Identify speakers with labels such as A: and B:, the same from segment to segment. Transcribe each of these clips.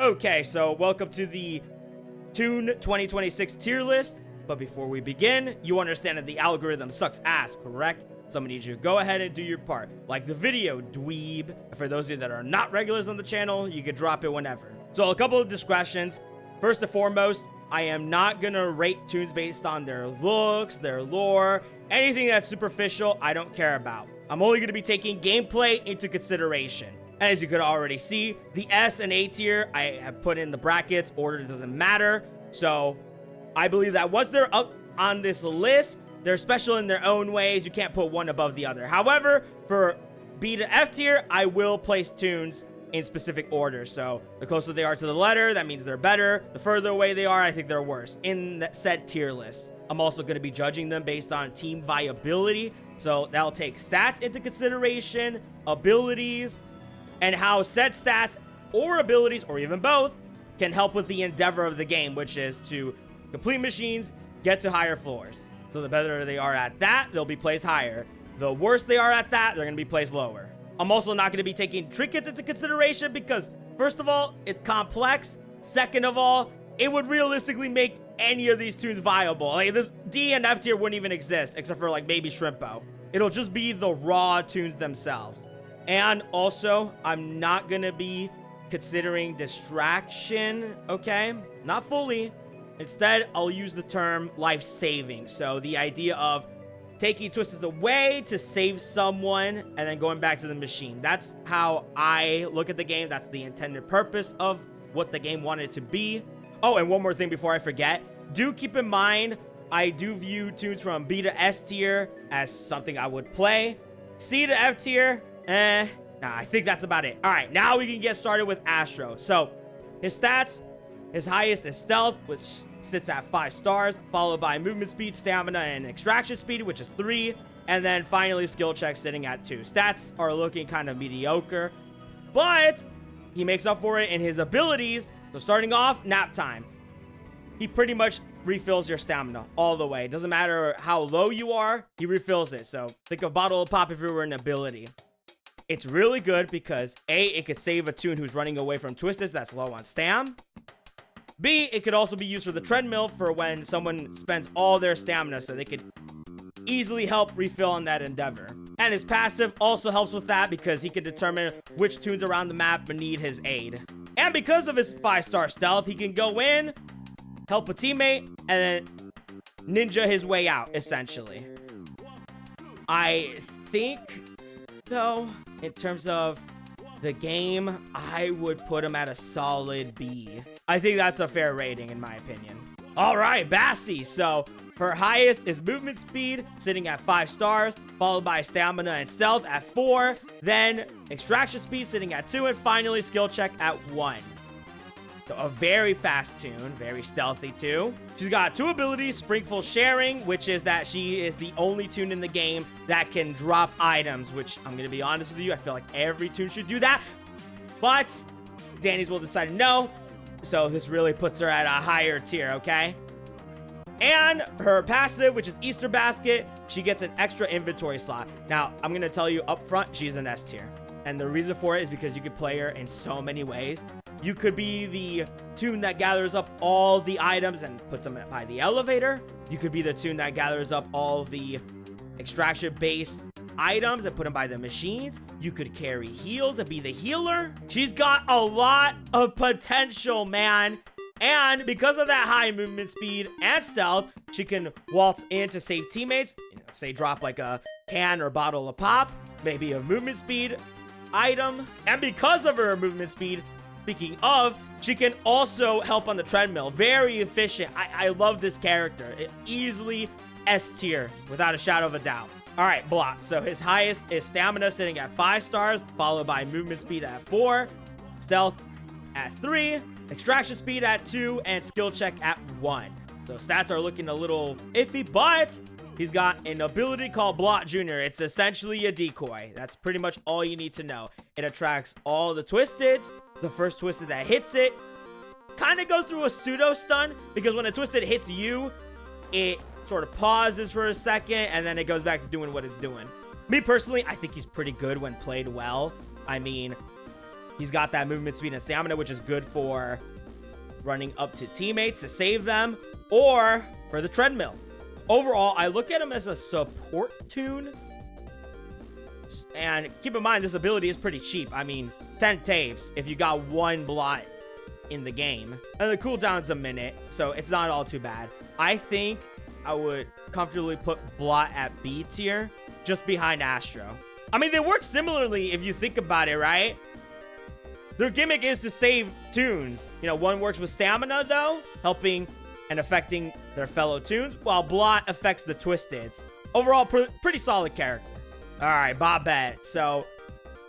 A: Okay, so welcome to the TOON 2026 tier list. But before we begin, you understand that the algorithm sucks ass, correct? So I'm gonna need you to go ahead and do your part. Like the video, dweeb. For those of you that are not regulars on the channel, you can drop it whenever. So a couple of discretions. First and foremost, I am not gonna rate tunes based on their looks, their lore, anything that's superficial, I don't care about. I'm only gonna be taking gameplay into consideration. And as you could already see, the S and A tier, I have put in the brackets, order doesn't matter. So I believe that once they're up on this list, they're special in their own ways. You can't put one above the other. However, for B to F tier, I will place tunes in specific order. So the closer they are to the letter, that means they're better. The further away they are, I think they're worse in that said tier list. I'm also going to be judging them based on team viability. So that'll take stats into consideration, abilities, and how said stats or abilities, or even both, can help with the endeavor of the game, which is to complete machines, get to higher floors. So the better they are at that, they'll be placed higher. The worse they are at that, they're going to be placed lower. I'm also not going to be taking trinkets into consideration because, first of all, it's complex. Second of all, it would realistically make any of these tunes viable. Like, this D and F tier wouldn't even exist, except for, like, maybe Shrimpo. It'll just be the raw tunes themselves. And also, I'm not going to be considering distraction, okay? Not fully. Instead, I'll use the term life-saving. So the idea of taking twists away to save someone and then going back to the machine. That's how I look at the game. That's the intended purpose of what the game wanted to be. Oh, and one more thing before I forget. Do keep in mind, I do view tunes from B to S tier as something I would play. C to F tier, nah, I think that's about it. All right, now we can get started with Astro. So his stats, his highest is stealth, which sits at 5 stars, followed by movement speed, stamina, and extraction speed, which is 3. And then finally skill check sitting at 2. Stats are looking kind of mediocre, but he makes up for it in his abilities. So starting off, nap time. He pretty much refills your stamina all the way. It doesn't matter how low you are, he refills it. So think of bottle of pop if it were an ability. It's really good because A, it could save a tune who's running away from twisted that's low on stam. B, it could also be used for the treadmill for when someone spends all their stamina, so they could easily help refill on that endeavor. And his passive also helps with that because he can determine which tunes around the map need his aid. And because of his 5-star stealth, he can go in, help a teammate, and then ninja his way out, essentially. I think, though, in terms of the game, I would put him at a solid B. I think that's a fair rating, in my opinion. All right, Bassie. So her highest is movement speed, sitting at 5 stars, followed by stamina and stealth at 4. Then extraction speed sitting at 2, and finally skill check at 1. So a very fast tune, very stealthy too. She's got 2 abilities, Springful Sharing, which is that she is the only tune in the game that can drop items, which I'm gonna be honest with you, I feel like every tune should do that. But Danny's will decided no, so this really puts her at a higher tier, okay? And her passive, which is Easter Basket, she gets an extra inventory slot. Now, I'm gonna tell you up front, she's an S tier. And the reason for it is because you could play her in so many ways. You could be the tune that gathers up all the items and puts them by the elevator. You could be the tune that gathers up all the extraction-based items and put them by the machines. You could carry heals and be the healer. She's got a lot of potential, man. And because of that high movement speed and stealth, she can waltz in to save teammates. You know, say drop like a can or bottle of pop, maybe a movement speed item. And because of her movement speed, speaking of, she can also help on the treadmill. Very efficient. I love this character. Easily S tier, without a shadow of a doubt. All right, Block. So his highest is stamina, sitting at 5 stars, followed by movement speed at 4, stealth at 3, extraction speed at 2, and skill check at 1. So stats are looking a little iffy, but he's got an ability called Blot Jr. It's essentially a decoy. That's pretty much all you need to know. It attracts all the twisteds. The first twisted that hits it kind of goes through a pseudo stun because when a twisted hits you, it sort of pauses for a second and then it goes back to doing what it's doing. Me personally, I think he's pretty good when played well. I mean, He's got that movement speed and stamina, which is good for running up to teammates to save them, or for the treadmill. Overall, I look at him as a support toon. And keep in mind, this ability is pretty cheap. I mean, 10 tapes if you got one blot in the game. And the cooldown's a minute, so it's not all too bad. I think I would comfortably put blot at B tier, just behind Astro. I mean, they work similarly if you think about it, right? Their gimmick is to save toons. You know, one works with stamina, though, helping and affecting their fellow toons, while blot affects the twisteds. Overall, pretty solid character. All right, Bobette. So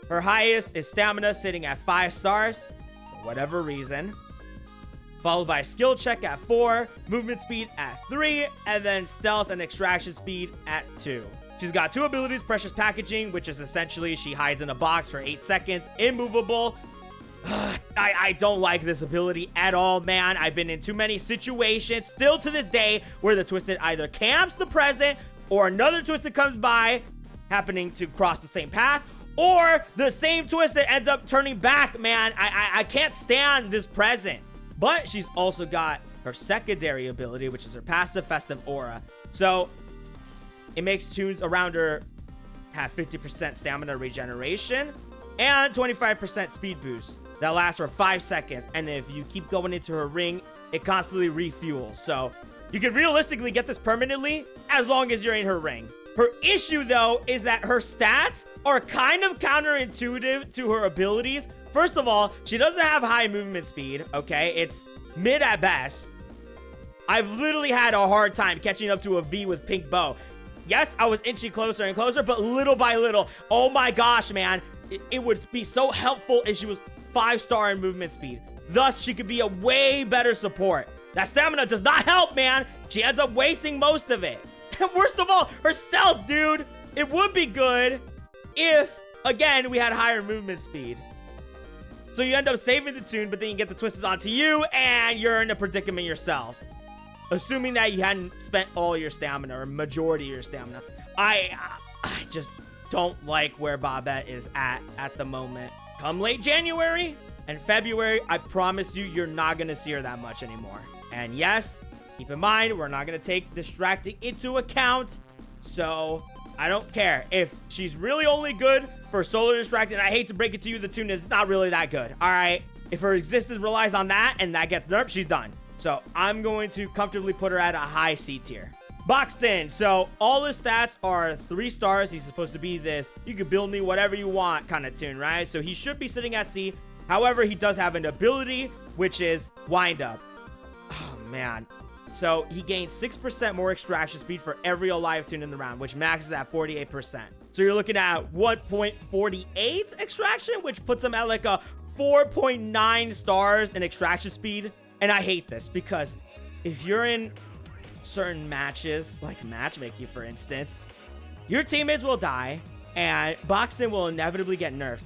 A: her highest is stamina, sitting at 5 stars for whatever reason, followed by skill check at 4, movement speed at 3, and then stealth and extraction speed at 2. She's got 2 abilities: precious packaging, which is essentially she hides in a box for 8 seconds, immovable. I don't like this ability at all, man. I've been in too many situations, still to this day, where the twisted either camps the present or another twisted comes by, happening to cross the same path, or the same twisted ends up turning back, man. I can't stand this present. But she's also got her secondary ability, which is her passive festive aura. So it makes toons around her have 50% stamina regeneration and 25% speed boost that lasts for 5 seconds. And if you keep going into her ring, it constantly refuels. So you can realistically get this permanently as long as you're in her ring. Her issue, though, is that her stats are kind of counterintuitive to her abilities. First of all, she doesn't have high movement speed, okay? It's mid at best. I've literally had a hard time catching up to a V with pink bow. Yes, I was inching closer and closer, but little by little, oh my gosh, man. It would be so helpful if she was 5-star in movement speed. Thus, she could be a way better support. That stamina does not help, man. She ends up wasting most of it. And worst of all, her stealth, dude. It would be good if, again, we had higher movement speed. So you end up saving the toon, but then you get the twists onto you, and you're in a predicament yourself. Assuming that you hadn't spent all your stamina, or majority of your stamina. I just don't like where Bobette is at the moment. Come late January and February, I promise you, you're not going to see her that much anymore. And yes, keep in mind, we're not going to take distracting into account. So I don't care. If she's really only good for solar distracting, I hate to break it to you, the toon is not really that good. All right. If her existence relies on that and that gets nerfed, she's done. So I'm going to comfortably put her at a high C tier. Boxton. So all his stats are 3 stars. He's supposed to be this, you can build me whatever you want kind of toon, right? So he should be sitting at C. However, he does have an ability, which is wind up. Oh, man. So he gains 6% more extraction speed for every alive toon in the round, which maxes at 48%. So you're looking at 1.48 extraction, which puts him at like a 4.9 stars in extraction speed. And I hate this because if you're in certain matches, like matchmaking, for instance, your teammates will die and Boxton will inevitably get nerfed.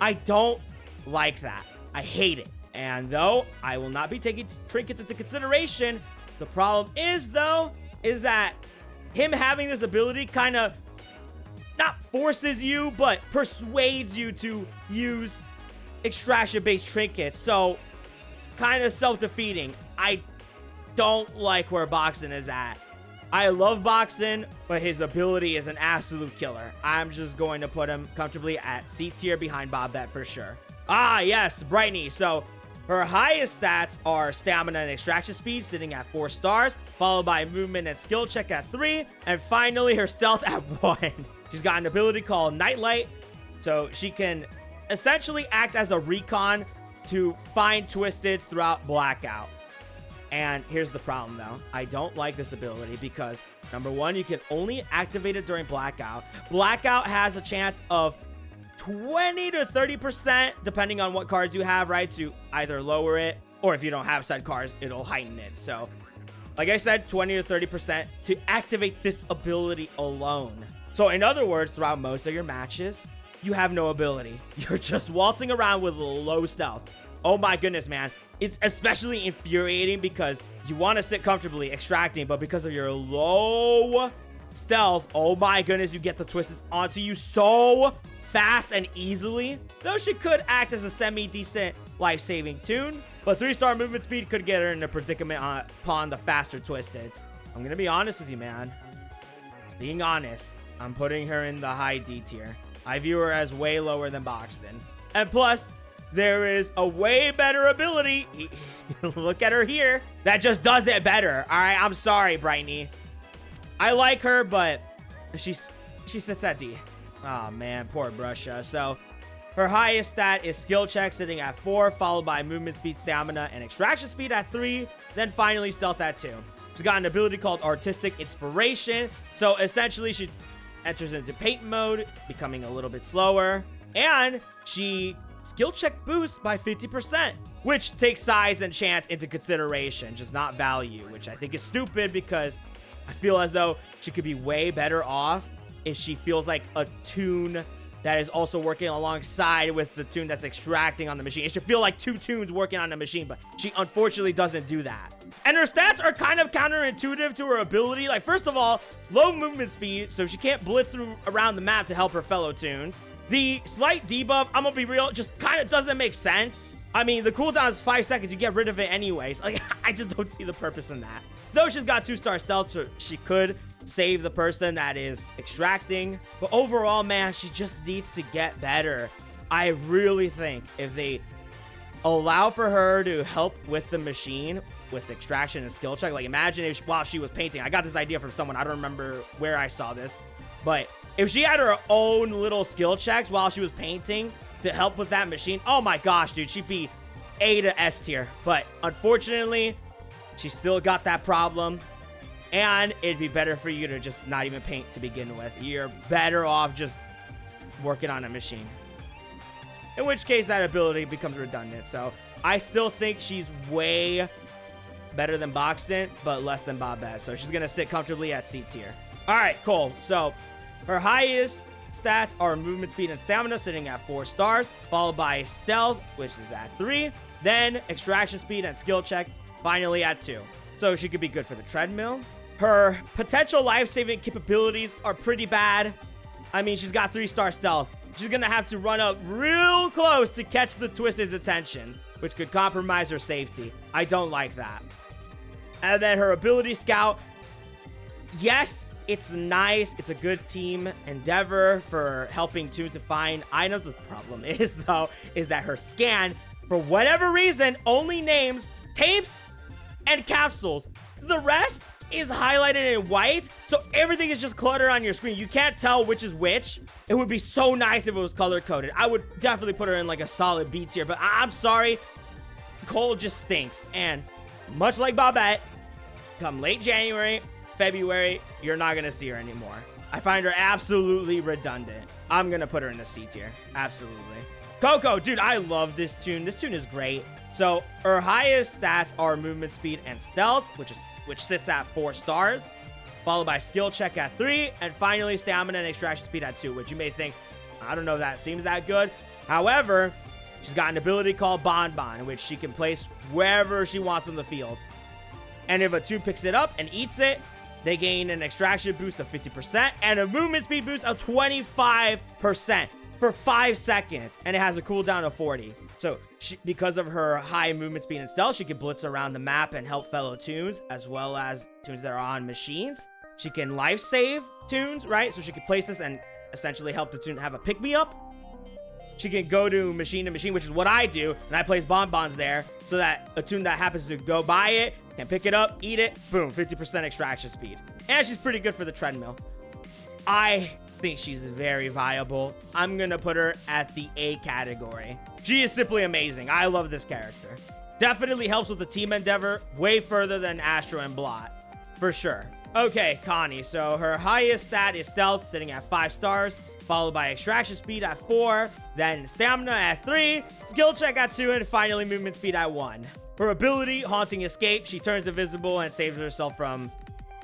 A: I don't like that. I hate it. And though I will not be taking trinkets into consideration, the problem is, though, is that him having this ability kind of not forces you, but persuades you to use extraction-based trinkets. So kind of self-defeating. I don't like where Boxton is at. I love Boxton, but his ability is an absolute killer. I'm just going to put him comfortably at C tier behind Bobette for sure. Ah, yes, Brightney. So her highest stats are stamina and extraction speed, sitting at 4 stars, followed by movement and skill check at 3, and finally her stealth at 1. She's got an ability called Nightlight, so she can essentially act as a recon to find twisteds throughout Blackout. And here's the problem, though. I don't like this ability because, number one, you can only activate it during Blackout. Blackout has a chance of 20 to 30%, depending on what cards you have, right, to either lower it, or if you don't have said cards, it'll heighten it. So, like I said, 20 to 30% to activate this ability alone. So, in other words, throughout most of your matches, you have no ability. You're just waltzing around with low stealth. Oh my goodness, man. It's especially infuriating because you want to sit comfortably extracting, but because of your low stealth, oh my goodness, you get the twists onto you so fast and easily, though she could act as a semi-decent life-saving toon. But 3-star movement speed could get her in a predicament upon the faster twisteds. I'm gonna be honest with you, man. Just being honest, I'm putting her in the high D tier. I view her as way lower than Boxton. And plus, there is a way better ability. Look at her here. That just does it better. All right, I'm sorry, Brightney. I like her, but she sits at D. Oh, man, poor Brusha. So, her highest stat is skill check, sitting at 4, followed by movement speed, stamina, and extraction speed at 3, then finally stealth at 2. She's got an ability called Artistic Inspiration. So, essentially, she enters into paint mode, becoming a little bit slower, and she skill check boosts by 50%, which takes size and chance into consideration, just not value, which I think is stupid because I feel as though she could be way better off if she feels like a toon that is also working alongside with the toon that's extracting on the machine. It should feel like 2 toons working on the machine, but she unfortunately doesn't do that. And her stats are kind of counterintuitive to her ability. Like, first of all, low movement speed, so she can't blitz through around the map to help her fellow toons. The slight debuff, I'm gonna be real, just kind of doesn't make sense. I mean, the cooldown is 5 seconds. You get rid of it anyways. Like, I just don't see the purpose in that. Though she's got 2-star stealth, so she could save the person that is extracting. But overall, man, she just needs to get better. I really think if they allow for her to help with the machine, with extraction and skill check. Like, imagine if while she was painting, I got this idea from someone. I don't remember where I saw this. But if she had her own little skill checks while she was painting to help with that machine, oh my gosh, dude, she'd be A to S tier. But unfortunately, she still got that problem. And it'd be better for you to just not even paint to begin with. You're better off just working on a machine. In which case, that ability becomes redundant. So, I still think she's way better than Boxton, but less than Bobette. So, she's going to sit comfortably at C tier. All right, cool. So, her highest stats are movement speed and stamina, sitting at 4 stars, followed by stealth, which is at 3, then extraction speed and skill check, finally at 2. So she could be good for the treadmill. Her potential life-saving capabilities are pretty bad. I mean, she's got 3-star stealth. She's gonna have to run up real close to catch the Twisted's attention, which could compromise her safety. I don't like that. And then her ability scout, yes, it's nice. It's a good team endeavor for helping toons to find items. The problem is, though, is that her scan, for whatever reason, only names tapes and capsules. The rest is highlighted in white, so everything is just cluttered on your screen. You can't tell which is which. It would be so nice if it was color-coded. I would definitely put her in like a solid B tier, but I'm sorry. Cole just stinks. And much like Bobette, come late January, February, you're not gonna see her anymore. I find her absolutely redundant. I'm gonna put her in the C tier. Absolutely. Coco, dude, I love this toon. This toon is great. So her highest stats are movement speed and stealth, which sits at 4 stars, followed by skill check at 3, and finally stamina and extraction speed at 2, which you may think, I don't know if that seems that good. However, she's got an ability called Bonbon, which she can place wherever she wants on the field. And if a toon picks it up and eats it, they gain an extraction boost of 50% and a movement speed boost of 25% for 5 seconds. And it has a cooldown of 40. So because of her high movement speed and stealth, she can blitz around the map and help fellow toons, as well as toons that are on machines. She can life save toons, right? So she can place this and essentially help the toon have a pick-me-up. She can go to machine, which is what I do, and I place bonbons there so that a toon that happens to go by it can pick it up, eat it, boom, 50% extraction speed. And she's pretty good for the treadmill. I think she's very viable. I'm gonna put her at the A category. She is simply amazing. I love this character. Definitely helps with the team endeavor way further than Astro and Blot, for sure. Okay, Connie. So her highest stat is stealth, sitting at 5 stars, followed by extraction speed at 4, then stamina at 3, skill check at 2, and finally movement speed at 1. Her ability, Haunting Escape, she turns invisible and saves herself from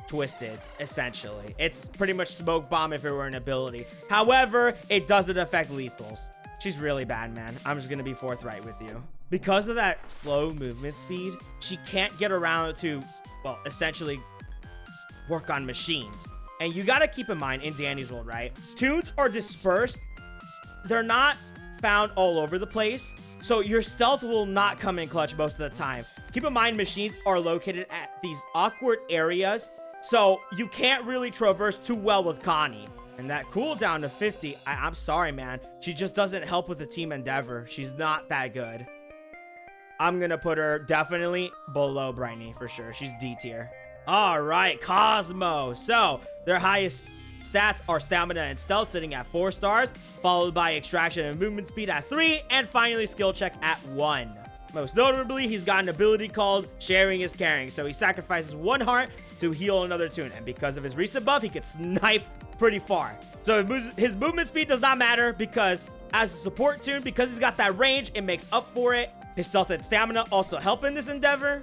A: Twisteds, essentially. It's pretty much Smoke Bomb if it were an ability. However, it doesn't affect lethals. She's really bad, man. I'm just gonna be forthright with you. Because of that slow movement speed, she can't get around to, well, essentially work on machines. And you gotta keep in mind, in Danny's world, right? Toons are dispersed they're not found all over the place, so your stealth will not come in clutch most of the time. Keep in mind, machines are located at these awkward areas, so you can't really traverse too well with Connie. And that cooldown to 50, I'm sorry, man. She just doesn't help with the team endeavor. She's not that good. I'm gonna put her definitely below Briny for sure. She's D tier. All right, Cosmo. So their highest stats are stamina and stealth, sitting at 4 stars, followed by extraction and movement speed at 3, and finally skill check at 1. Most notably, he's got an ability called Sharing is Caring, so he sacrifices 1 heart to heal another toon, and because of his recent buff, he could snipe pretty far. So his movement speed does not matter because as a support toon, because he's got that range, it makes up for it. His stealth and stamina also help in this endeavor,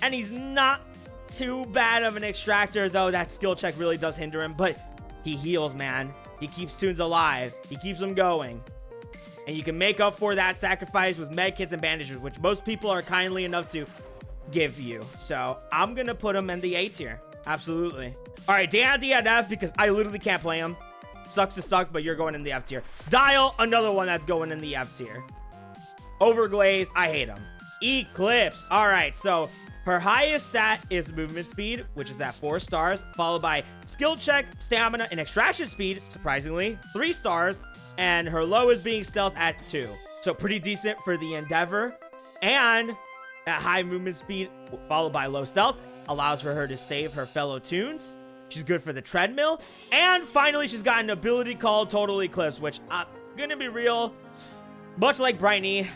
A: and he's not too bad of an extractor, though that skill check really does hinder him, but he heals, man. He keeps toons alive. He keeps them going. And you can make up for that sacrifice with medkits and bandages, which most people are kindly enough to give you. So I'm going to put him in the A tier. Absolutely. All right, Dan D at F because I literally can't play him. Sucks to suck, but you're going in the F tier. Dial, another one that's going in the F tier. Overglazed, I hate him. Eclipse. All right, so her highest stat is movement speed, which is at 4 stars, followed by skill check, stamina, and extraction speed, surprisingly, 3 stars, and her lowest being stealth at 2. So pretty decent for the endeavor. And at high movement speed, followed by low stealth, allows for her to save her fellow toons. She's good for the treadmill. And finally, she's got an ability called Total Eclipse, which I'm gonna be real, much like Briny,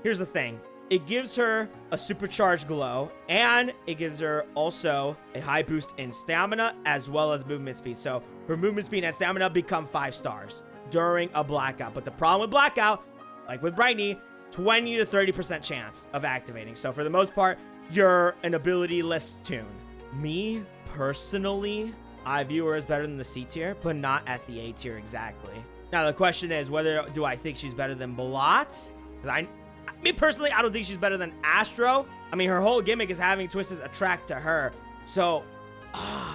A: here's the thing. It gives her a supercharged glow, and it gives her also a high boost in stamina as well as movement speed. So her movement speed and stamina become 5 stars during a blackout. But the problem with blackout, like with Briny, 20 to 30% chance of activating. So for the most part, you're an ability-less toon. Me, personally, I view her as better than the C tier, but not at the A tier exactly. Now the question is, whether do I think she's better than Blot? Because me personally, I don't think she's better than Astro. I mean, her whole gimmick is having Twisted attract to her. So,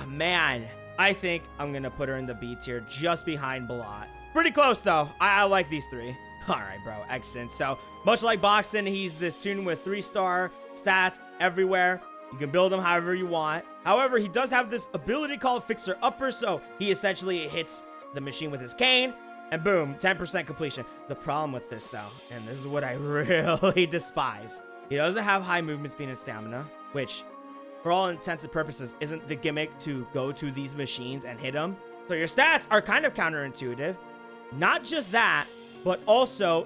A: man, I think I'm going to put her in the B tier just behind Blot. Pretty close, though. I like these 3. All right, bro. Excellent. So, much like Boxton, he's this toon with 3-star stats everywhere. You can build him however you want. However, he does have this ability called Fixer Upper, so he essentially hits the machine with his cane. And boom, 10% completion. The problem with this, though, and this is what I really despise, he doesn't have high movement speed and stamina, which, for all intents and purposes, isn't the gimmick to go to these machines and hit them. So your stats are kind of counterintuitive. Not just that, but also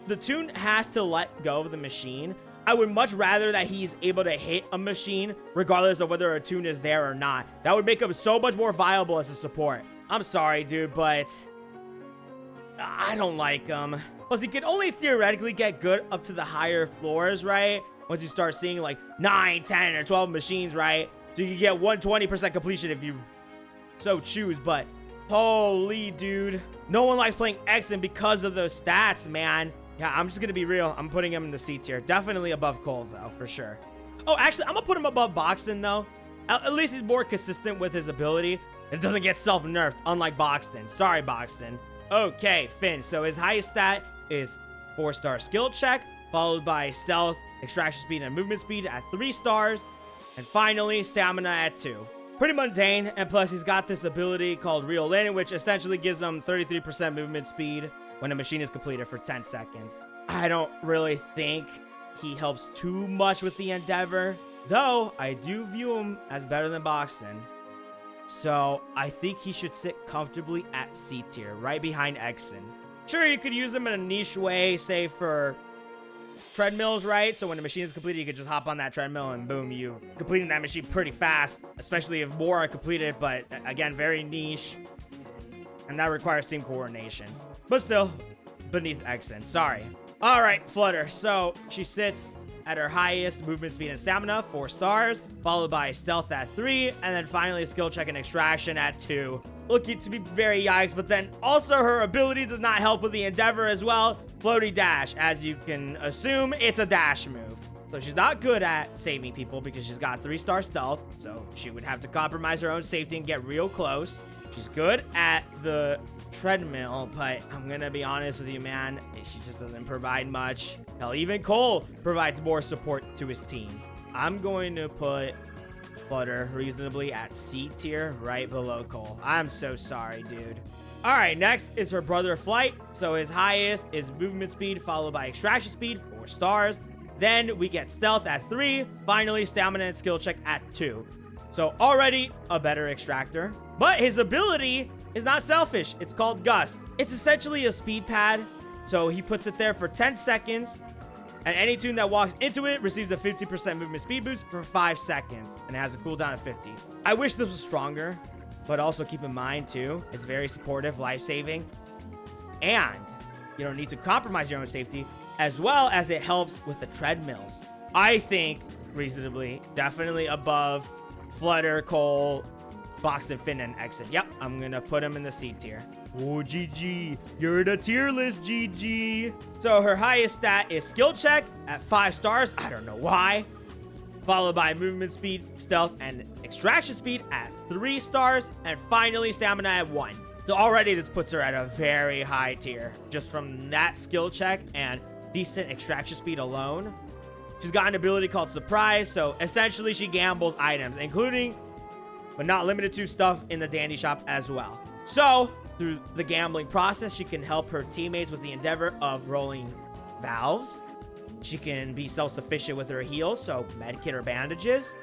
A: the toon has to let go of the machine. I would much rather that he's able to hit a machine regardless of whether a toon is there or not. That would make him so much more viable as a support. I'm sorry, dude, but I don't like him. Plus, he can only theoretically get good up to the higher floors, right? Once you start seeing like 9, 10, or 12 machines, right? So you can get 120% completion if you so choose, but holy dude. No one likes playing Exon because of those stats, man. Yeah, I'm just gonna be real. I'm putting him in the C tier. Definitely above Cole, though, for sure. Oh, actually, I'm gonna put him above Boxton, though. At least he's more consistent with his ability. It doesn't get self-nerfed, unlike Boxton. Sorry, Boxton. Okay, Finn. So his highest stat is 4-star skill check, followed by stealth, extraction speed, and movement speed at 3 stars. And finally, stamina at 2. Pretty mundane, and plus he's got this ability called Reel In, which essentially gives him 33% movement speed when a machine is completed for 10 seconds. I don't really think he helps too much with the endeavor, though I do view him as better than Boxton. So I think he should sit comfortably at C tier, right behind Exon. Sure, you could use him in a niche way, say for treadmills, right? So when the machine is completed, you could just hop on that treadmill and boom, you completing that machine pretty fast, especially if more are completed, but again, very niche. And that requires team coordination. But still, beneath Exon, sorry. All right, Flutter. So she sits at her highest movement speed and stamina, 4 stars, followed by stealth at 3, and then finally skill check and extraction at 2. Looking to be very yikes, but then also her ability does not help with the endeavor as well. Floaty dash, as you can assume, it's a dash move. So she's not good at saving people because she's got 3-star stealth, so she would have to compromise her own safety and get real close. She's good at the treadmill, but I'm gonna be honest with you, man. She just doesn't provide much. Hell, even Cole provides more support to his team. I'm going to put Flutter reasonably at C tier, right below Cole. I'm so sorry, dude. All right, next is her brother Flight. So his highest is movement speed, followed by extraction speed, 4 stars. Then we get stealth at 3. Finally, stamina and skill check at 2. So already a better extractor. But his ability is not selfish. It's called Gust. It's essentially a speed pad. So he puts it there for 10 seconds. And any toon that walks into it receives a 50% movement speed boost for 5 seconds. And it has a cooldown of 50. I wish this was stronger. But also keep in mind, too, it's very supportive, life-saving. And you don't need to compromise your own safety, as well as it helps with the treadmills. I think, reasonably, definitely above Flutter, Cole, Boxed, Finn, and Exit. Yep, I'm going to put him in the C tier. Oh, GG. You're the tier list, GG. So her highest stat is skill check at 5 stars. I don't know why. Followed by movement speed, stealth, and extraction speed at 3 stars. And finally, stamina at 1. So already this puts her at a very high tier. Just from that skill check and decent extraction speed alone. She's got an ability called Surprise. So essentially, she gambles items, including, but not limited to, stuff in the dandy shop as well. So through the gambling process, she can help her teammates with the endeavor of rolling valves. She can be self-sufficient with her heals, so medkit or bandages.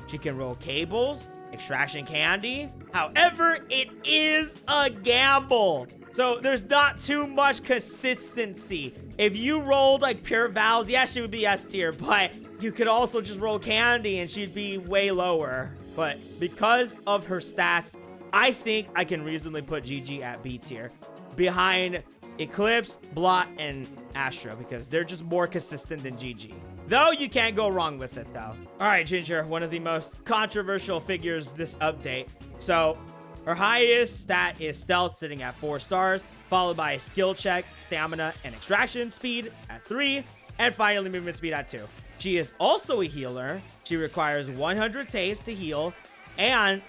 A: She can roll cables, extraction candy. However, it is a gamble. So there's not too much consistency. If you rolled like pure valves, yes, she would be S tier, but you could also just roll candy and she'd be way lower. But because of her stats, I think I can reasonably put GG at B tier behind Eclipse, Blot, and Astro, because they're just more consistent than GG. Though you can't go wrong with it, though. All right, Ginger, one of the most controversial figures this update. So her highest stat is stealth, sitting at 4 stars, followed by skill check, stamina, and extraction speed at 3, and finally movement speed at 2. She is also a healer. She requires 100 tapes to heal, and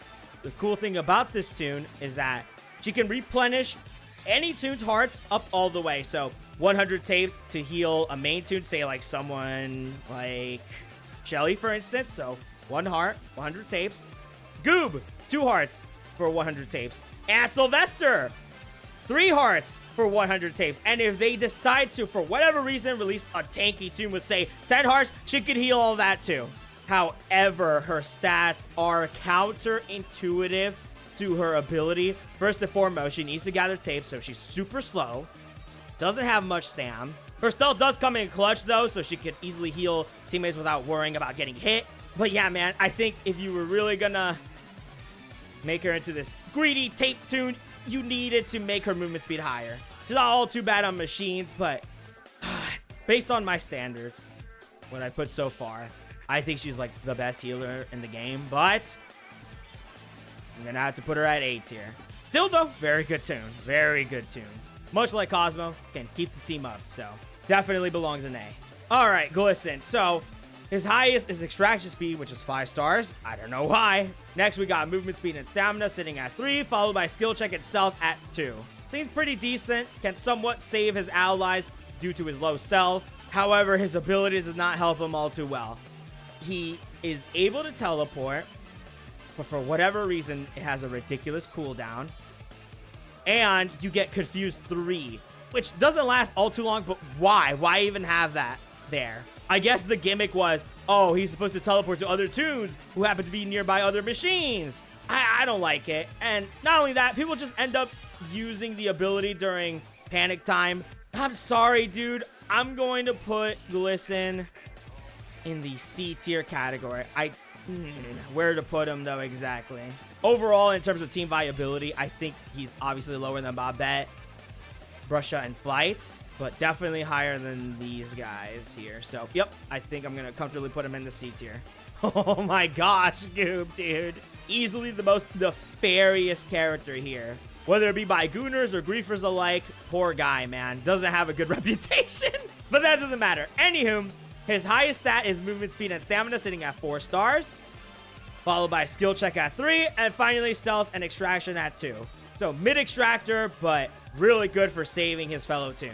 A: the cool thing about this toon is that she can replenish any toon's hearts up all the way. So 100 tapes to heal a main toon, say like someone like Shelly, for instance. So 1 heart, 100 tapes. Goob, 2 hearts for 100 tapes. And Sylvester, 3 hearts for 100 tapes. And if they decide to, for whatever reason, release a tanky toon with, say, 10 hearts, she could heal all that too. However, her stats are counterintuitive to her ability. First and foremost, she needs to gather tapes, so she's super slow. Doesn't have much stam. Her stealth does come in clutch, though, so she could easily heal teammates without worrying about getting hit. But yeah, man, I think if you were really gonna make her into this greedy tape toon, you needed to make her movement speed higher. She's not all too bad on machines, but based on my standards, what I put so far, I think she's like the best healer in the game, but I'm gonna have to put her at A tier. Still though, very good toon. Very good toon. Much like Cosmo, can keep the team up, so definitely belongs in A. All right, Glisten. So his highest is extraction speed, which is 5 stars. I don't know why. Next, we got movement speed and stamina sitting at 3, followed by skill check and stealth at 2. Seems pretty decent. Can somewhat save his allies due to his low stealth. However, his ability does not help him all too well. He is able to teleport, but for whatever reason, it has a ridiculous cooldown. And you get Confused 3, which doesn't last all too long, but why? Why even have that there? I guess the gimmick was, oh, he's supposed to teleport to other toons who happen to be nearby other machines. I don't like it. And not only that, people just end up using the ability during panic time. I'm sorry, dude. I'm going to put Glisten in the C tier category. Where to put him, though, exactly? Overall, in terms of team viability, I think he's obviously lower than Bobette, Brusha, and Flight, but definitely higher than these guys here. So, yep, I think I'm going to comfortably put him in the C tier. Oh my gosh, Goob, dude. Easily the most nefarious character here. Whether it be by Gooners or Griefers alike, poor guy, man. Doesn't have a good reputation, but that doesn't matter. Anywho, his highest stat is movement speed and stamina, sitting at 4 stars. followed by skill check at 3, and finally stealth and extraction at 2. So mid extractor, but really good for saving his fellow toons.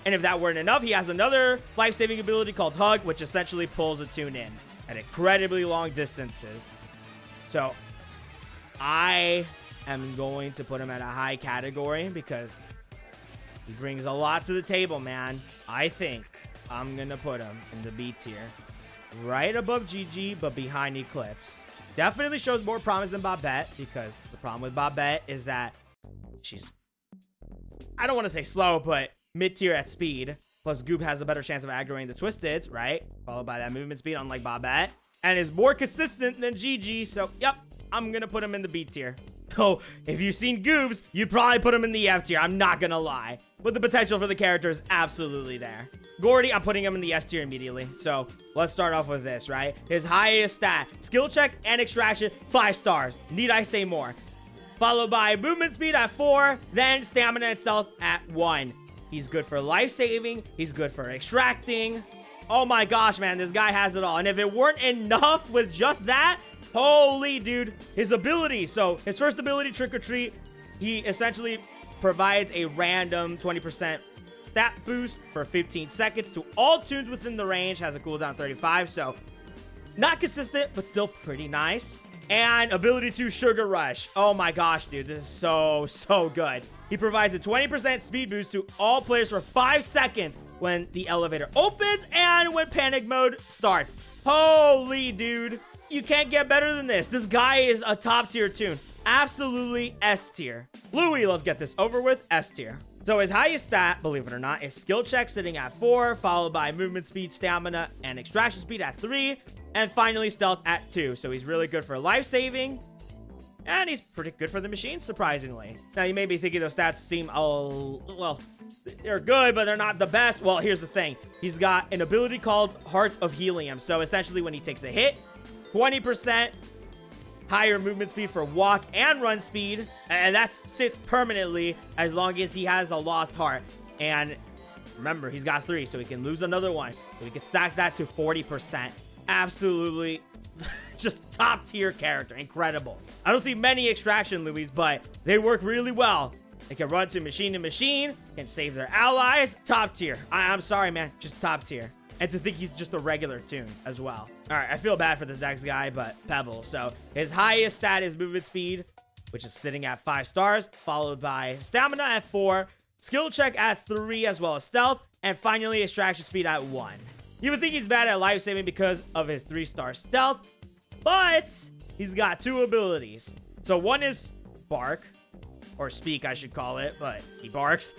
A: And if that weren't enough, he has another life-saving ability called Hug, which essentially pulls a toon in at incredibly long distances. So I am going to put him at a high category because he brings a lot to the table, man. I think I'm going to put him in the B tier. Right above GG, but behind Eclipse. Definitely shows more promise than Bobette, because the problem with Bobette is that she's, I don't want to say slow, but mid-tier at speed. Plus, Goob has a better chance of aggroing the Twisteds, right? Followed by that movement speed, unlike Bobette. And is more consistent than GG, so, yep, I'm going to put him in the B tier. So, if you've seen Goobs, you'd probably put him in the F tier, I'm not going to lie. But the potential for the character is absolutely there. Gordy, I'm putting him in the S tier immediately. So, let's start off with this, right? His highest stat, skill check and extraction, 5 stars. Need I say more? Followed by movement speed at 4, then stamina and stealth at 1. He's good for life-saving. He's good for extracting. Oh my gosh, man, this guy has it all. And if it weren't enough with just that, holy dude, his ability. So his first ability, Trick or Treat, he essentially provides a random 20% stat boost for 15 seconds to all toons within the range. Has a cooldown 35, so not consistent, but still pretty nice. And ability 2, Sugar Rush. Oh my gosh, dude, this is so good. He provides a 20% speed boost to all players for 5 seconds when the elevator opens and when panic mode starts. Holy dude, you can't get better than this. This guy is a top tier toon. Absolutely S tier. Louis, let's get this over with. S tier. So his highest stat, believe it or not, is skill check sitting at 4, followed by movement speed, stamina, and extraction speed at 3, and finally stealth at 2. So he's really good for life saving, and he's pretty good for the machine, surprisingly. Now you may be thinking those stats seem, well, they're good, but they're not the best. Well, here's the thing. He's got an ability called Heart of Helium. So essentially when he takes a hit, 20% higher movement speed for walk and run speed, and that sits permanently as long as he has a lost heart. And remember, he's got 3, so he can lose another one, so we can stack that to 40%. Absolutely just top tier character. Incredible. I don't see many extraction Louis, but they work really well. They can run to machine, can save their allies. Top tier. I'm sorry, man, just top tier. And to think he's just a regular toon as well. All right, I feel bad for this next guy, but Pebble. So his highest stat is movement speed, which is sitting at 5 stars, followed by stamina at 4, skill check at 3, as well as stealth, and finally extraction speed at 1. You would think he's bad at life saving because of his 3-star stealth, but he's got 2 abilities. So one is bark, or speak I should call it, but he barks.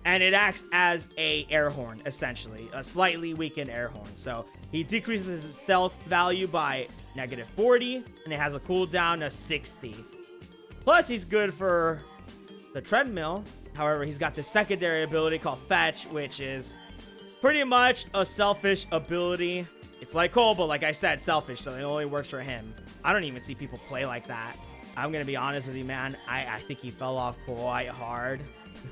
A: And it acts as a air horn, essentially. A slightly weakened air horn. So he decreases his stealth value by -40. And it has a cooldown of 60. Plus, he's good for the treadmill. However, he's got the secondary ability called Fetch, which is pretty much a selfish ability. It's like Cole, but like I said, selfish. So it only works for him. I don't even see people play like that. I'm going to be honest with you, man. I think he fell off quite hard.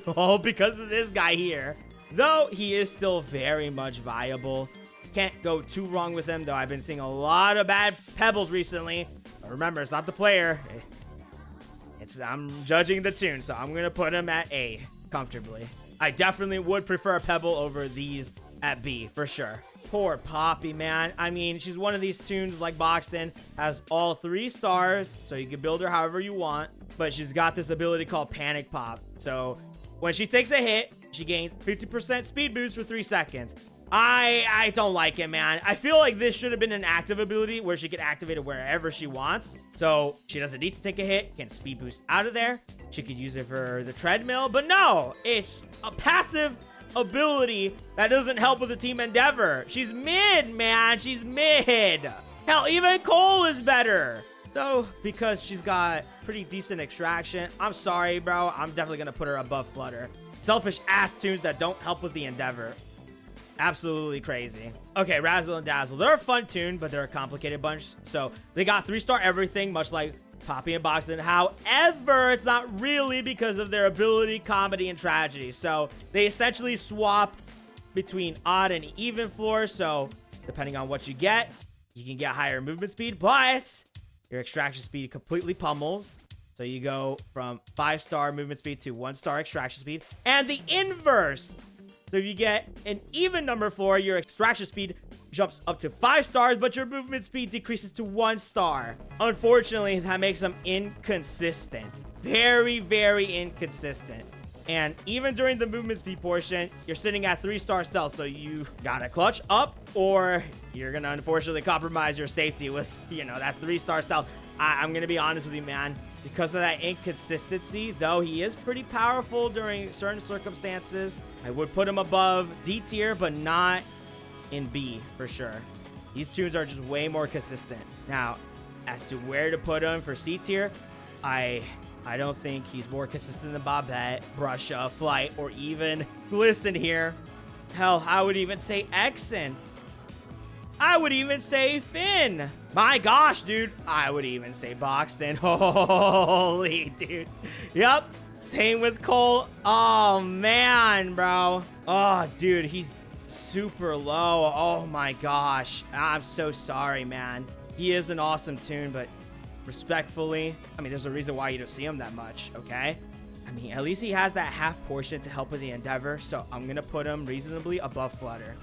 A: Oh, because of this guy here. Though he is still very much viable. Can't go too wrong with him, though I've been seeing a lot of bad pebbles recently. But remember, it's not the player. I'm judging the toon, so I'm going to put him at A comfortably. I definitely would prefer a pebble over these at B, for sure. Poor Poppy, man. I mean, she's one of these toons like Boxton, has all 3 stars, so you can build her however you want. But she's got this ability called Panic Pop. So when she takes a hit, she gains 50% speed boost for 3 seconds. I don't like it, man. I feel like this should have been an active ability where she could activate it wherever she wants. So she doesn't need to take a hit, can speed boost out of there. She could use it for the treadmill, but no, it's a passive ability that doesn't help with the team endeavor. She's mid, man. She's mid. Hell, even Cole is better. So, because she's got pretty decent extraction, I'm sorry, bro. I'm definitely going to put her above Flutter. Selfish ass toons that don't help with the endeavor. Absolutely crazy. Okay, Razzle and Dazzle. They're a fun toon, but they're a complicated bunch. So, they got 3-star everything, much like Poppy and Boxton. However, it's not really because of their ability, comedy, and tragedy. So, they essentially swap between odd and even floors. So, depending on what you get, you can get higher movement speed, but your extraction speed completely pummels. So you go from 5-star movement speed to 1-star extraction speed. And the inverse. So if you get an even number floor, your extraction speed jumps up to 5 stars, but your movement speed decreases to 1 star. Unfortunately, that makes them inconsistent. Very, very inconsistent. And even during the movement speed portion, you're sitting at 3-star stealth, so you gotta clutch up, or you're gonna unfortunately compromise your safety with, you know, that 3-star stealth. I'm gonna be honest with you, man. Because of that inconsistency, though he is pretty powerful during certain circumstances, I would put him above D tier, but not in B for sure. These tunes are just way more consistent. Now, as to where to put him for C tier, I don't think he's more consistent than Bobette, Brusha, Flight, or even Glisten here. Hell, I would even say Exen. I would even say Finn. My gosh, dude. I would even say Boxton. Holy, dude. Yep. Same with Cole. Oh, man, bro. Oh, dude, he's super low. Oh, my gosh. I'm so sorry, man. He is an awesome tune, but respectfully, I mean, there's a reason why you don't see him that much, okay? I mean, at least he has that half portion to help with the Endeavor, so I'm going to put him reasonably above Flutter.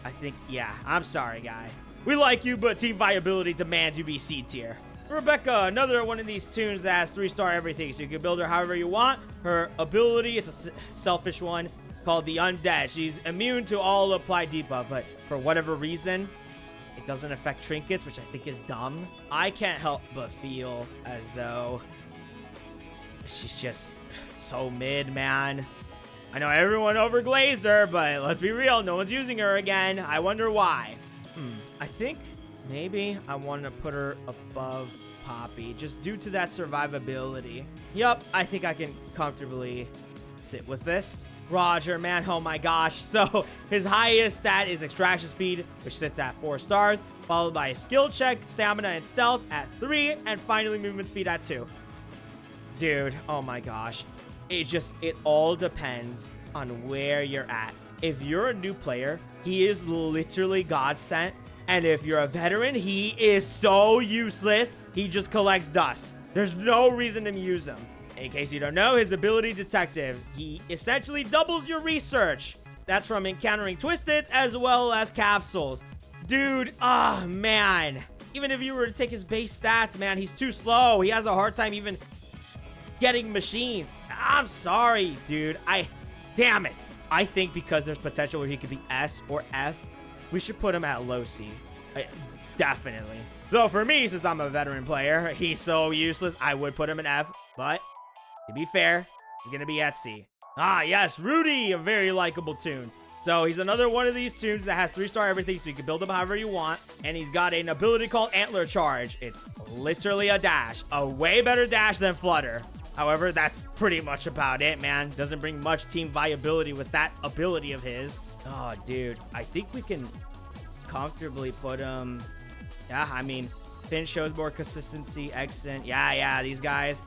A: I think, yeah, I'm sorry, guy. We like you, but team viability demands you be C tier. Rebecca, another one of these tunes that has 3-star everything, so you can build her however you want. Her ability, it's a selfish one called the Undead. She's immune to all applied debuff, but for whatever reason, it doesn't affect trinkets, which I think is dumb. I can't help but feel as though she's just so mid, man. I know everyone overglazed her, but let's be real, no one's using her again. I wonder why. I think maybe I want to put her above Poppy, just due to that survivability. Yup, I think I can comfortably sit with this. Roger, man, oh my gosh. So his highest stat is extraction speed, which sits at 4 stars, followed by a skill check, stamina, and stealth at 3, and finally movement speed at 2. Dude, oh my gosh. It all depends on where you're at. If you're a new player, he is literally God sent. And if you're a veteran, he is so useless. He just collects dust. There's no reason to use him. In case you don't know, his ability detective, he essentially doubles your research. That's from encountering Twisted as well as capsules. Dude, oh man. Even if you were to take his base stats, man, he's too slow. He has a hard time even getting machines. I'm sorry, dude. Damn it. I think because there's potential where he could be S or F, we should put him at low C. Definitely. Though for me, since I'm a veteran player, he's so useless, I would put him in F. But to be fair, he's going to be at C. Ah, yes, Rudy, a very likable tune. So he's another one of these tunes that has 3-star everything, so you can build him however you want. And he's got an ability called Antler Charge. It's literally a dash. A way better dash than Flutter. However, that's pretty much about it, man. Doesn't bring much team viability with that ability of his. Oh, dude. I think we can comfortably put him... Yeah, I mean, Finn shows more consistency. Exent. Yeah, these guys.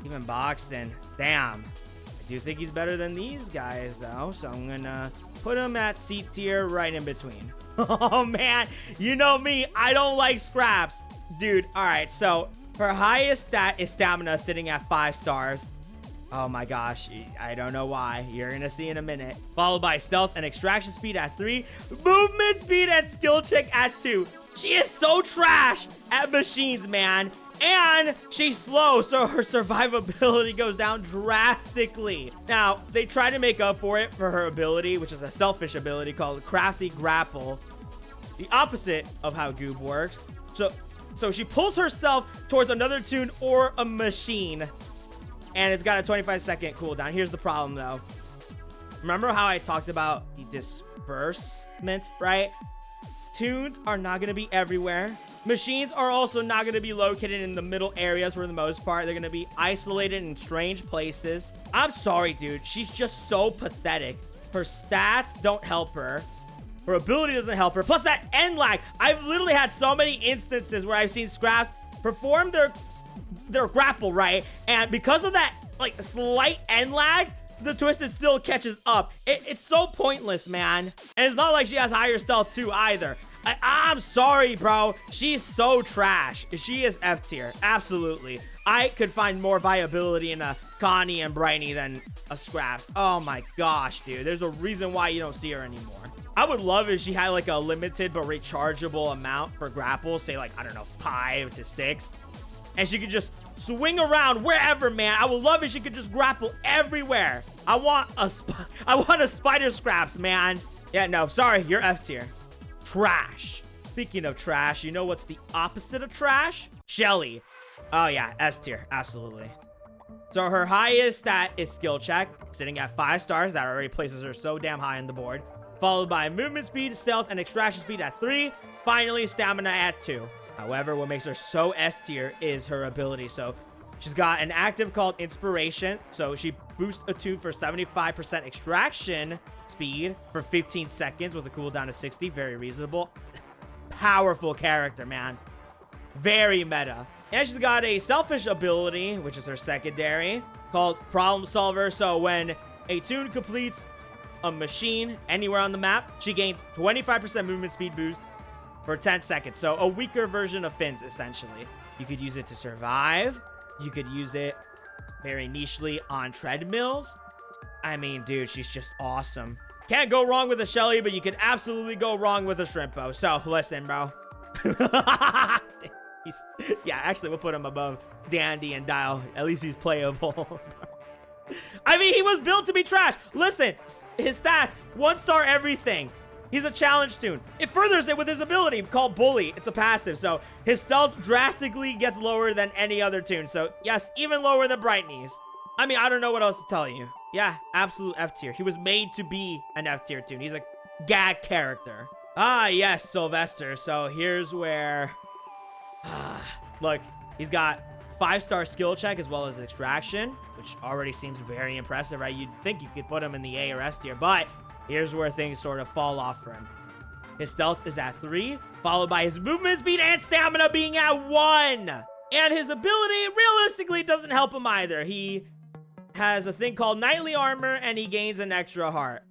A: Even Boxton. Damn. I do think he's better than these guys, though. So I'm going to put him at C tier right in between. Oh, man. You know me. I don't like scraps. Dude, all right. So her highest stat is stamina, sitting at 5 stars. Oh my gosh, I don't know why. You're gonna see in a minute. Followed by stealth and extraction speed at 3, movement speed and skill check at 2. She is so trash at machines, man. And she's slow, so her survivability goes down drastically. Now, they try to make up for it for her ability, which is a selfish ability called Crafty Grapple. The opposite of how Goob works. So she pulls herself towards another tune or a machine. And it's got a 25-second cooldown. Here's the problem, though. Remember how I talked about the disbursement, right? Tunes are not going to be everywhere. Machines are also not going to be located in the middle areas for the most part. They're going to be isolated in strange places. I'm sorry, dude. She's just so pathetic. Her stats don't help her. Her ability doesn't help her. Plus that end lag. I've literally had so many instances where I've seen scraps perform their grapple, right? And because of that, like, slight end lag, the Twisted still catches up. It's so pointless, man. And it's not like she has higher stealth too either. I'm sorry, bro. She's so trash. She is F tier. Absolutely. I could find more viability in a Connie and Briny than a Scraps. Oh my gosh, dude. There's a reason why you don't see her anymore. I would love if she had like a limited but rechargeable amount for grapples. Say like, I don't know, 5 to 6. And she could just swing around wherever, man. I would love if she could just grapple everywhere. I want a spider Scraps, man. Yeah, no, sorry. You're F tier. Trash. Speaking of trash, you know what's the opposite of trash? Shelly. Oh yeah, S tier, absolutely. So her highest stat is skill check, sitting at 5 stars. That already places her so damn high on the board. Followed by movement speed, stealth, and extraction speed at 3. Finally, stamina at 2. However, what makes her so S tier is her ability. So she's got an active called Inspiration. So she boosts a toon for 75% extraction speed for 15 seconds with a cooldown of 60. Very reasonable. Powerful character, man. Very meta. And she's got a selfish ability, which is her secondary, called Problem Solver. So when a toon completes a machine anywhere on the map, she gains 25% movement speed boost for 10 seconds. So a weaker version of Finn's, essentially. You could use it to survive. You could use it very nichely on treadmills. I mean, dude, she's just awesome. Can't go wrong with a Shelly, but you can absolutely go wrong with a Shrimpo. So, listen, bro. Yeah, actually, we'll put him above Dandy and Dial. At least he's playable. I mean, he was built to be trash. Listen, his stats, 1-star everything. He's a challenge toon. It furthers it with his ability called Bully. It's a passive, so his stealth drastically gets lower than any other toon. So, yes, even lower than Brightney's. I mean, I don't know what else to tell you. Yeah, absolute F tier. He was made to be an F tier toon. He's a gag character. Ah, yes, Sylvester. So here's where... Look, he's got 5-star skill check as well as extraction, which already seems very impressive, right? You'd think you could put him in the A or S tier, but here's where things sort of fall off for him. His stealth is at 3, followed by his movement speed and stamina being at 1. And his ability realistically doesn't help him either. He has a thing called Knightly Armor, and he gains an extra heart.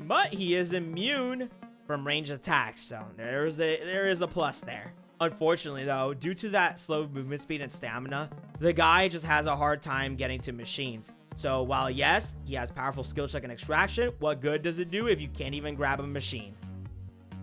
A: But he is immune from ranged attacks, so there is a plus there. Unfortunately, though, due to that slow movement speed and stamina, the guy just has a hard time getting to machines. So while, yes, he has powerful skill check and extraction, what good does it do if you can't even grab a machine?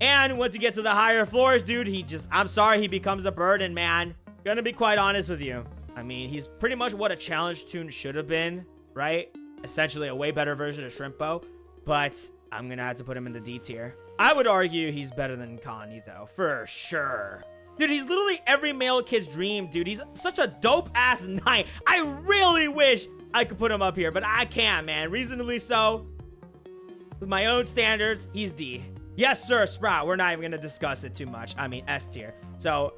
A: And once you get to the higher floors, dude, I'm sorry, he becomes a burden, man. Gonna be quite honest with you. I mean, he's pretty much what a challenge toon should have been, right? Essentially a way better version of Shrimpo, but I'm gonna have to put him in the D tier. I would argue he's better than Connie, though, for sure. Dude, he's literally every male kid's dream, dude. He's such a dope-ass knight. I really wish I could put him up here, but I can't, man. Reasonably so. With my own standards, he's D. Yes, sir, Sprout. We're not even going to discuss it too much. I mean, S tier. So,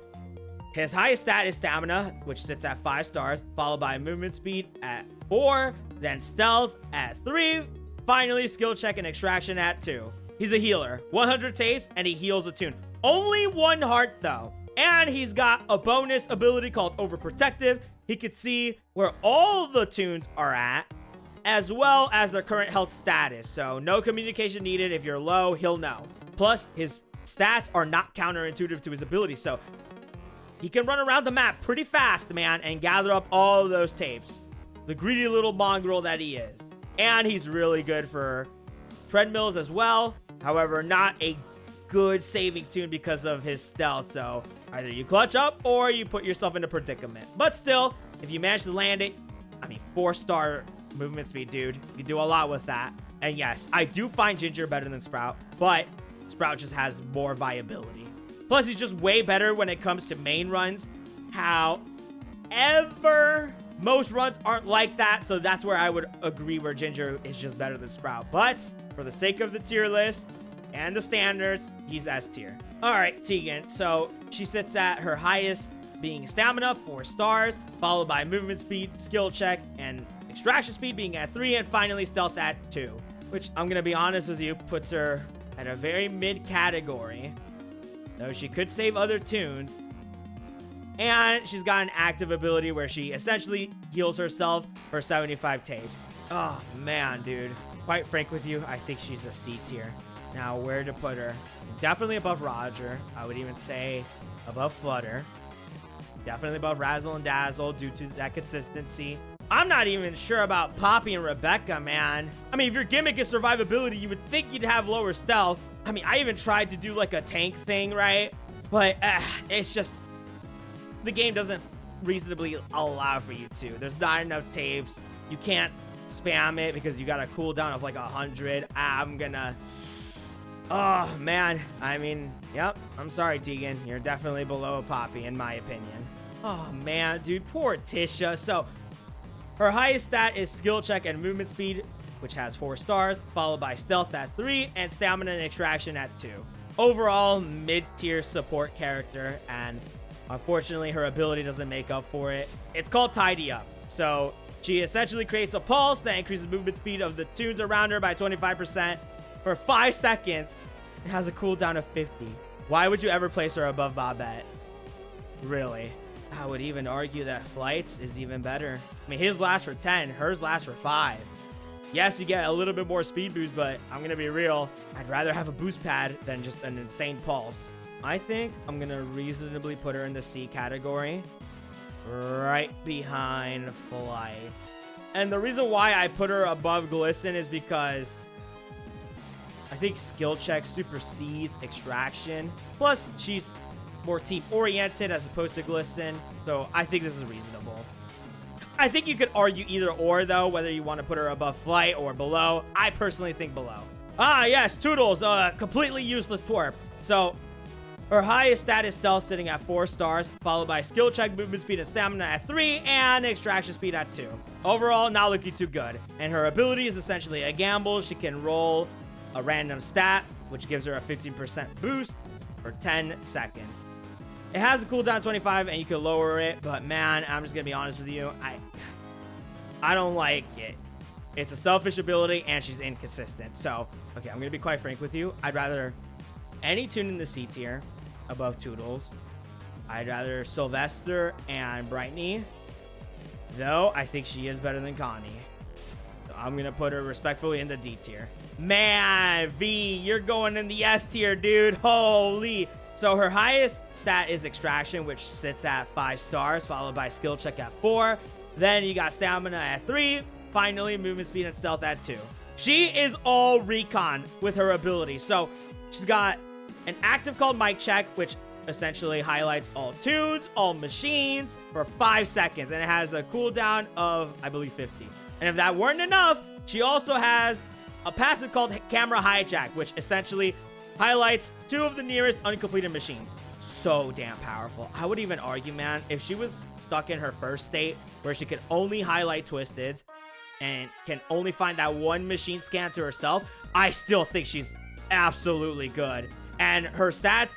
A: his highest stat is stamina, which sits at 5 stars, followed by movement speed at 4, then stealth at 3, finally skill check and extraction at 2. He's a healer. 100 tapes, and he heals a toon. Only 1 heart, though. And he's got a bonus ability called Overprotective. He could see where all the toons are at, as well as their current health status. So no communication needed. If you're low, he'll know. Plus, his stats are not counterintuitive to his ability. So he can run around the map pretty fast, man, and gather up all of those tapes. The greedy little mongrel that he is. And he's really good for treadmills as well. However, not a good saving toon because of his stealth. So either you clutch up or you put yourself in a predicament. But still, if you manage to land it, I mean, 4-star movement speed, dude. You do a lot with that. And yes, I do find Ginger better than Sprout, but Sprout just has more viability. Plus, he's just way better when it comes to main runs. However, most runs aren't like that, so that's where I would agree where Ginger is just better than Sprout. But for the sake of the tier list and the standards, he's S tier. All right, Tegan. So she sits at her highest being stamina, 4 stars, followed by movement speed, skill check, and extraction speed being at 3, and finally stealth at 2. Which, I'm going to be honest with you, puts her at a very mid category. Though she could save other toons. And she's got an active ability where she essentially heals herself for 75 tapes. Oh, man, dude. Quite frank with you, I think she's a C tier. Now, where to put her? definitely above Roger. I would even say above Flutter. Definitely above Razzle and Dazzle due to that consistency. I'm not even sure about Poppy and Rebecca, man. I mean, if your gimmick is survivability, you would think you'd have lower stealth. I mean, I even tried to do like a tank thing, right? But it's just, the game doesn't reasonably allow for you to. There's not enough tapes. You can't spam it because you got a cooldown of like 100. I'm gonna, oh man. I mean, yep, I'm sorry, Tegan. You're definitely below Poppy in my opinion. Oh man, dude, poor Tisha. So her highest stat is skill check and movement speed, which has 4 stars, followed by stealth at 3 and stamina and extraction at 2. Overall, mid-tier support character, and unfortunately her ability doesn't make up for it. It's called Tidy Up. So she essentially creates a pulse that increases movement speed of the tunes around her by 25% for 5 seconds. It has a cooldown of 50. Why would you ever place her above Bobette? Really? I would even argue that Flights is even better. I mean, his lasts for 10, hers lasts for 5. Yes, you get a little bit more speed boost, but I'm gonna be real. I'd rather have a boost pad than just an insane pulse. I think I'm gonna reasonably put her in the C category, right behind Flight. And the reason why I put her above Glisten is because I think skill check supersedes extraction. Plus, she's more team-oriented as opposed to Glisten, so I think this is reasonable. I think you could argue either or, though, whether you want to put her above Flight or below. I personally think below. Ah, yes, Toodles, completely useless twerp. So, her highest stat is stealth, sitting at 4 stars, followed by skill check, movement speed, and stamina at 3, and extraction speed at 2. Overall, not looking too good. And her ability is essentially a gamble. She can roll a random stat, which gives her a 15% boost for 10 seconds. It has a cooldown 25, and you can lower it, but man, I'm just gonna be honest with you, I don't like it. It's a selfish ability, and she's inconsistent. So, okay, I'm gonna be quite frank with you. I'd rather any tune in the C tier above Toodles. I'd rather Sylvester and Brightney, though I think she is better than Connie. So I'm gonna put her respectfully in the D tier. Man, V, you're going in the S tier, dude. Holy. So her highest stat is extraction, which sits at 5 stars, followed by skill check at 4. Then you got stamina at 3. Finally, movement speed and stealth at 2. She is all recon with her ability. So she's got an active called Mic Check, which essentially highlights all tunes, all machines for 5 seconds. And it has a cooldown of, I believe, 50. And if that weren't enough, she also has a passive called Camera Hijack, which essentially highlights 2 of the nearest uncompleted machines. So damn powerful. I would even argue, man, if she was stuck in her first state where she could only highlight Twisteds and can only find that one machine scan to herself, I still think she's absolutely good. And her stats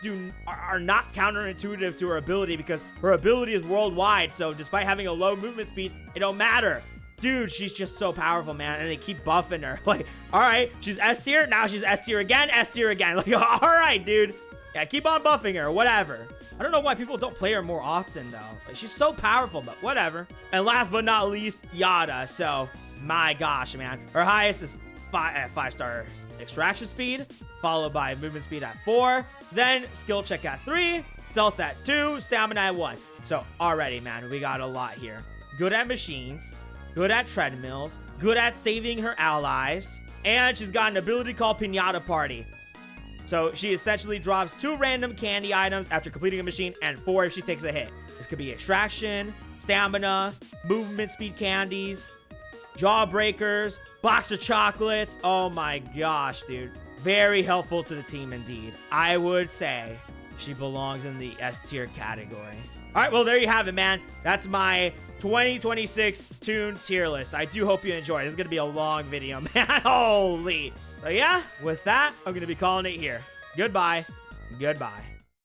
A: are not counterintuitive to her ability because her ability is worldwide. So despite having a low movement speed, it don't matter. Dude, she's just so powerful, man, and they keep buffing her. Like, all right, she's S tier, now she's S tier again, S tier again. Like, all right, dude. Yeah, keep on buffing her, whatever. I don't know why people don't play her more often, though. Like, she's so powerful, but whatever. And last but not least, Yada. So, my gosh, man. Her highest is 5-star extraction speed, followed by movement speed at 4, then skill check at 3, stealth at 2, stamina at 1. So, already, man, we got a lot here. Good at machines, good at treadmills, good at saving her allies, and she's got an ability called Pinata Party. So she essentially drops 2 random candy items after completing a machine and 4 if she takes a hit. This could be extraction, stamina, movement speed candies, jawbreakers, box of chocolates. Oh my gosh, dude. Very helpful to the team indeed. I would say she belongs in the S tier category. All right, well, there you have it, man. That's my 2026 Toon tier list. I do hope you enjoy. This is going to be a long video, man. Holy. So, yeah, with that, I'm going to be calling it here. Goodbye. Goodbye.